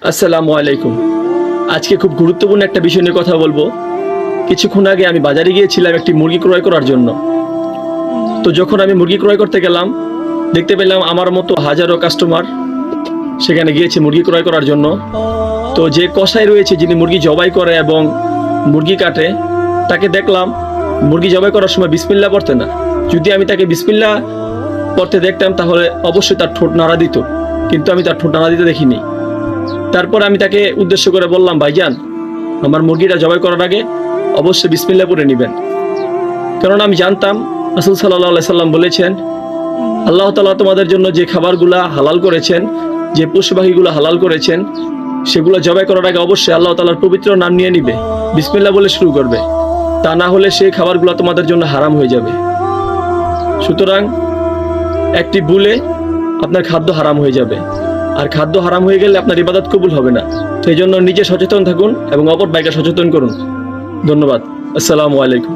আসসালামু আলাইকুম। আজকে খুব গুরুত্বপূর্ণ একটা বিষয় নিয়ে কথা বলবো। কিছুক্ষণ আগে আমি বাজারে গিয়েছিলাম একটি মুরগি ক্রয় করার জন্য। তো যখন আমি মুরগি ক্রয় করতে গেলাম, দেখতে পেলাম আমার মতো হাজারো কাস্টমার সেখানে গিয়েছে মুরগি ক্রয় করার জন্য। তো যে কসাই রয়েছে, যিনি মুরগি জবাই করে এবং মুরগি কাটে, তাকে দেখলাম মুরগি জবাই করার সময় বিসমিল্লাহ পড়তে না। যদি আমি তাকে বিসমিল্লাহ পড়তে দেখতাম তাহলে অবশ্যই তার ঠোঁট নাড়া দিত, কিন্তু আমি তার ঠোঁট নাড়া দিতে দেখিনি। তারপর আমি তাকে উদ্দেশ্য করে বললাম, ভাইজান, আমার মুরগিটা জবাই করার আগে অবশ্যই বিসমিল্লাহ পড়ে নেবেন। কারণ আমি জানতাম রাসূল সাল্লাল্লাহু আলাইহি সাল্লাম বলেছেন, আল্লাহ তাআলা তোমাদের জন্য যে খাবারগুলা হালাল করেছেন, যে পশু পাখিগুলো হালাল করেছেন, সেগুলো জবাই করার আগে অবশ্যই আল্লাহ তাআলার পবিত্র নাম নিয়ে নিবে, বিসমিল্লাহ বলে শুরু করবে। তা না হলে সেই খাবারগুলো তোমাদের জন্য হারাম হয়ে যাবে। সুতরাং একটি ভুলে আপনার খাদ্য হারাম হয়ে যাবে, আর খাদ্য হারাম হয়ে গেলে আপনার ইবাদত কবুল হবে না। সেই জন্য নিজে সচেতন থাকুন এবং অপর ভাইকে সচেতন করুন। ধন্যবাদ। আসসালামু আলাইকুম।